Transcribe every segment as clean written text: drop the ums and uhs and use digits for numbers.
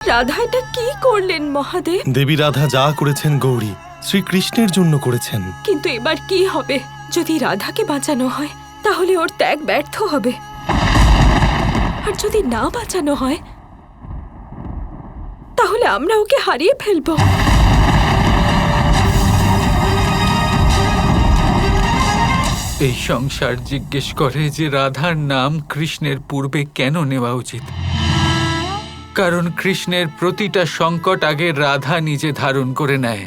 রাধা এটা কি করলেন মহাদেব? দেবী রাধা যা করেছেন গৌরী শ্রীকৃষ্ণের জন্য করেছেন। কিন্তু এবার কি হবে? যদি রাধাকে বাঁচানো হয় তাহলে ওর ত্যাগ ব্যর্থ হবে, আর যদি না বাঁচানো হয় তাহলে আমরা ওকে হারিয়ে ফেলবো। এই সংসার জিজ্ঞেস করে যে রাধার নাম কৃষ্ণের পূর্বে কেন নেওয়া উচিত, কারণ কৃষ্ণের প্রতিটা সংকট আগে রাধা নিজে ধারণ করে নেয়।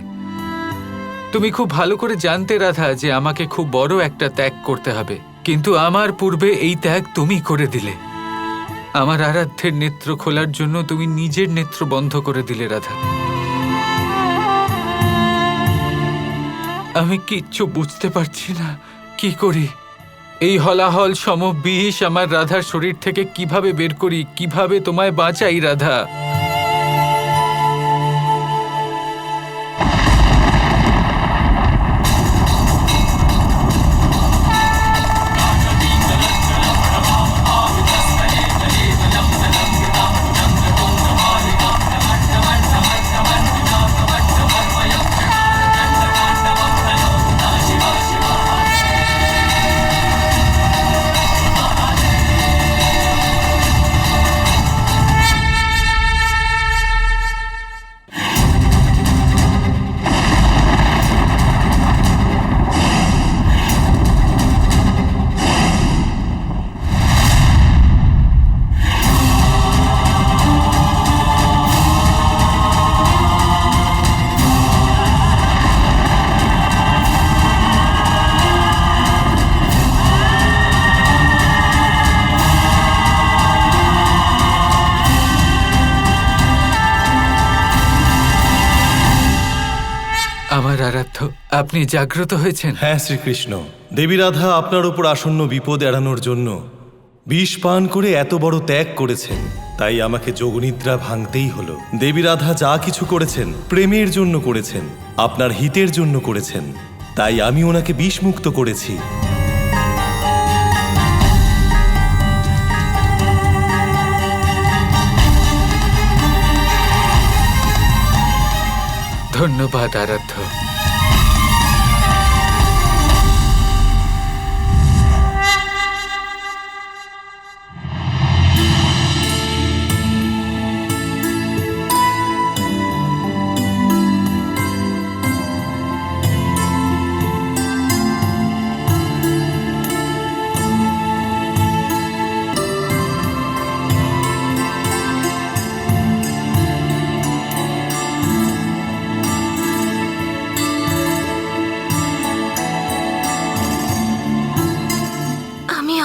তুমি খুব ভালো করে জানতে রাধা যে আমাকে খুব বড় একটা ত্যাগ করতে হবে, কিন্তু আমার পূর্বে এই ত্যাগ তুমি করে দিলে। আমার আরাধ্যের নেত্র খোলার জন্য তুমি নিজের নেত্র বন্ধ করে দিলে রাধা। আমি কিচ্ছু বুঝতে পারছি না কি করি। এই হলাহল সম বিষ আমার রাধার শরীর থেকে কিভাবে বের করি, কিভাবে তোমায় বাঁচাই রাধা। আমার আরাধ্য, আপনি জাগ্রত হয়েছেন? হ্যাঁ শ্রীকৃষ্ণ, দেবী রাধা আপনার উপর আসন্ন বিপদ এড়ানোর জন্য বিষ পান করে এত বড় ত্যাগ করেছেন, তাই আমাকে যোগনিদ্রা ভাঙতেই হলো। দেবী রাধা যা কিছু করেছেন প্রেমের জন্য করেছেন, আপনার হিতের জন্য করেছেন, তাই আমি ওনাকে বিষমুক্ত করেছি। ধন্যবাদ আরাধ্য।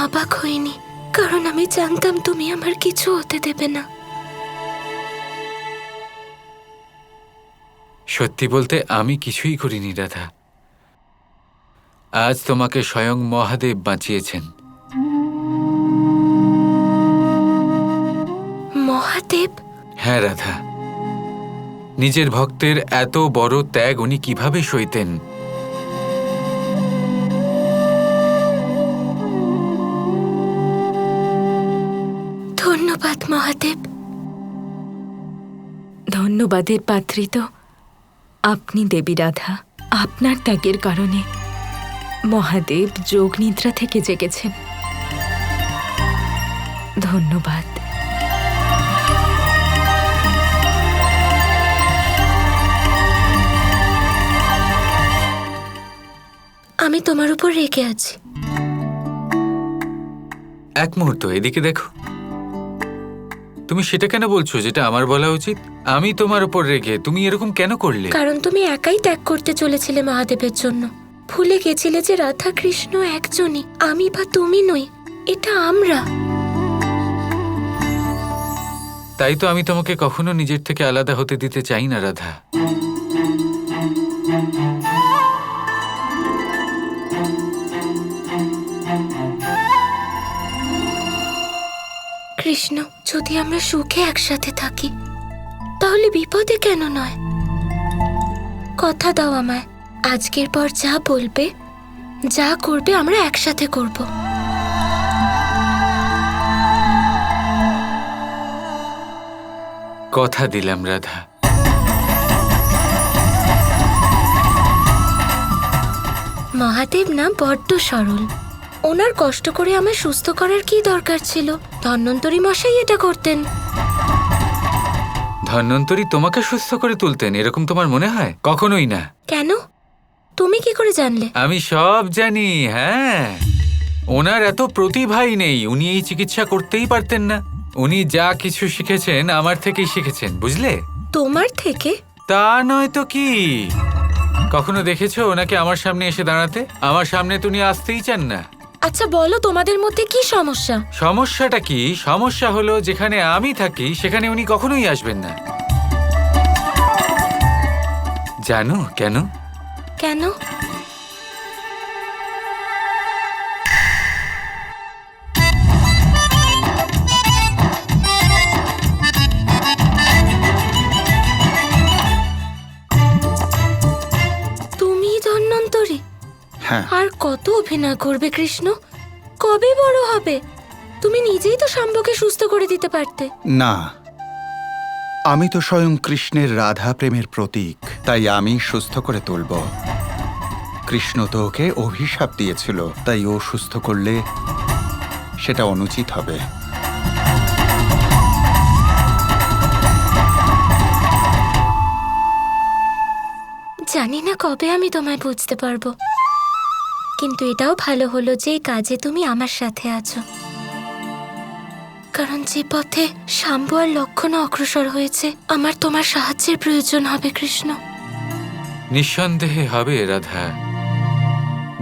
অবাক হইনি, কারণ আমি জানতাম তুমি আমার কিছু হতে দেবে না। সত্যি বলতে আমি কিছুই করিনি রাধা। আজ তোমাকে স্বয়ং মহাদেব বাঁচিয়েছেন। মহাদেব? হ্যাঁ রাধা, নিজের ভক্তের এত বড় ত্যাগ উনি কিভাবে সইতেন? ধন্যবাদ মহাদেব। ধন্যবাদের পাত্রী তো আপনি দেবী রাধা। আপনার ত্যাগের কারণে মহাদেব যোগনিদ্রা থেকে জেগেছেন। ধন্যবাদ। আমি তোমার উপর রেগে আছি। এক মুহূর্ত এদিকে দেখো। তুমি সেটা কেন বলছো যেটা আমার বলা উচিত? আমি তোমার উপর রেগে তুমি এরকম কেন করলে? কারণ তুমি একাই ত্যাগ করতে চলেছিলে মহাদেবের জন্য। ভুলে গেছিলে যে রাধা কৃষ্ণ একজনই, আমি বা তুমি নই, এটা আমরা। তাই তো আমি তোমাকে কখনো নিজের থেকে আলাদা হতে দিতে চাই না রাধা। কৃষ্ণ, যদি আমরা সুখে একসাথে থাকি তাহলে বিপদে কেন নয়? কথা দাও আমায়, আজকের পর যা বলবে যা করবে আমরা একসাথে করব। কথা দিলাম রাধা। মহাদেব না বড্ড সরল। ওনার কষ্ট করে আমায় সুস্থ করার কি দরকার ছিল? ধন্বন্তরী মশাই এটা করতেন। ধন্বন্তরী তোমাকে সুস্থ করে তুলতেন এরকম তোমার মনে হয়? কখনোই না। কেন? তুমি কি করে জানলে? আমি সব জানি। হ্যাঁ, ওনার এত প্রতিভাই নেই, উনি এই চিকিৎসা করতেই পারতেন না। উনি যা কিছু শিখেছেন আমার থেকেই শিখেছেন, বুঝলে? তোমার থেকে? তা নয় তো কি। কখনো দেখেছো ওনাকে আমার সামনে এসে দাঁড়াতে? আমার সামনে তো উনি আসতেই চান না। আচ্ছা বলো, তোমাদের মধ্যে কি সমস্যা? সমস্যাটা কি? সমস্যা হলো যেখানে আমি থাকি সেখানে উনি কখনোই আসবেন না। জানো কেন? কেন? তুমি ধন্বন্তরী? হ্যাঁ, আর কত অভিনয় করবে কৃষ্ণ? কবে বড় হবে? তুমি নিজেই তো শাম্বকে সুস্থ করে দিতে পারতে। না, আমি তো স্বয়ং কৃষ্ণের রাধা প্রেমের প্রতীক, তাই আমি সুস্থ করে তুলব। কৃষ্ণ তো ওকে অভিশাপ দিয়েছিল, তাই ও সুস্থ করলে সেটা অনুচিত হবে। জানি না কবে আমি তোমায় বুঝতে পারবো, কিন্তু এটাও ভালো হলো যে এই কাজে তুমি আমার সাথে আছো। কারণ যে পথে শাম্ব আর লক্ষণ অগ্রসর হয়েছে, আমার তোমার সাহায্যের প্রয়োজন হবে কৃষ্ণ। নিঃসন্দেহে হবে রাধা।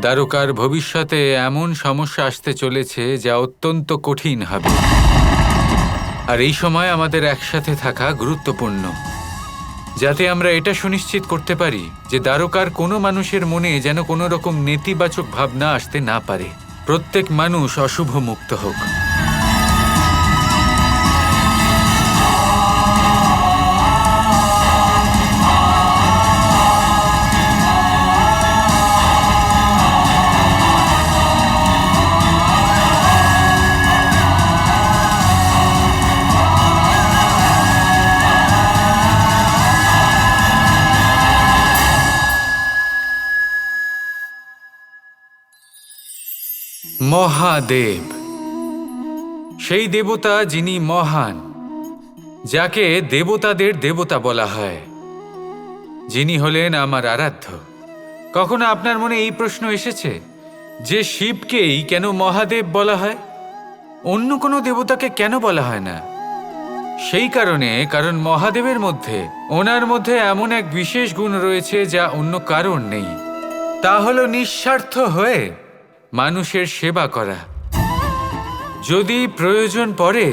দ্বারকার ভবিষ্যতে এমন সমস্যা আসতে চলেছে যা অত্যন্ত কঠিন হবে, আর এই সময় আমাদের একসাথে থাকা গুরুত্বপূর্ণ, যাতে আমরা এটা সুনিশ্চিত করতে পারি যে দ্বারকার কোনো মানুষের মনে যেন কোনো রকম নেতিবাচক ভাবনা আসতে না পারে। প্রত্যেক মানুষ অশুভ মুক্ত হোক। মহাদেব, সেই দেবতা যিনি মহান, যাকে দেবতাদের দেবতা বলা হয়, যিনি হলেন আমার আরাধ্য। কখনো আপনার মনে এই প্রশ্ন এসেছে যে শিবকেই কেন মহাদেব বলা হয়, অন্য কোনো দেবতাকে কেন বলা হয় না? সেই কারণ মহাদেবের মধ্যে, ওনার মধ্যে এমন এক বিশেষ গুণ রয়েছে যা অন্য কারোর নেই। তা হলো নিঃস্বার্থ হয়ে মানুষের সেবা করা। যদি প্রয়োজন পড়ে,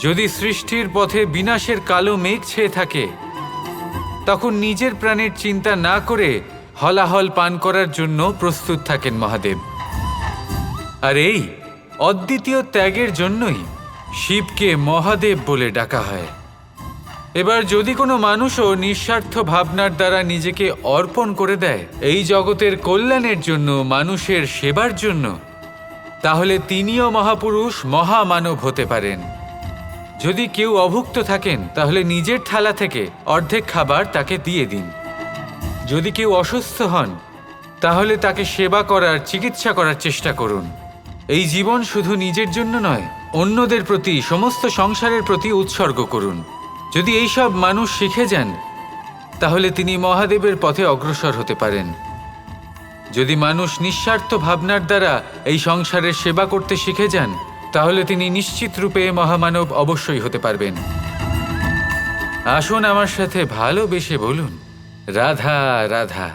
যদি সৃষ্টির পথে বিনাশের কালো মেঘ ছেয়ে থাকে, তখন নিজের প্রাণের চিন্তা না করে হলাহল পান করার জন্য প্রস্তুত থাকেন মহাদেব। আর এই অদ্বিতীয় ত্যাগের জন্যই শিবকে মহাদেব বলে ডাকা হয়। এবার যদি কোনো মানুষও নিঃস্বার্থ ভাবনার দ্বারা নিজেকে অর্পণ করে দেয় এই জগতের কল্যাণের জন্য, মানুষের সেবার জন্য, তাহলে তিনিও মহাপুরুষ, মহামানব হতে পারেন। যদি কেউ অভুক্ত থাকেন তাহলে নিজের থালা থেকে অর্ধেক খাবার তাকে দিয়ে দিন। যদি কেউ অসুস্থ হন তাহলে তাকে সেবা করার, চিকিৎসা করার চেষ্টা করুন। এই জীবন শুধু নিজের জন্য নয়, অন্যদের প্রতি, সমস্ত সংসারের প্রতি উৎসর্গ করুন। যদি এইসব মানুষ শিখে যান তাহলে তিনি মহাদেবের পথে অগ্রসর হতে পারেন। যদি মানুষ নিঃস্বার্থ ভাবনার দ্বারা এই সংসারের সেবা করতে শিখে যান তাহলে তিনি নিশ্চিত রূপে মহামানব অবশ্যই হতে পারবেন। আসুন আমার সাথে ভালোবেসে বলুন, রাধা রাধা।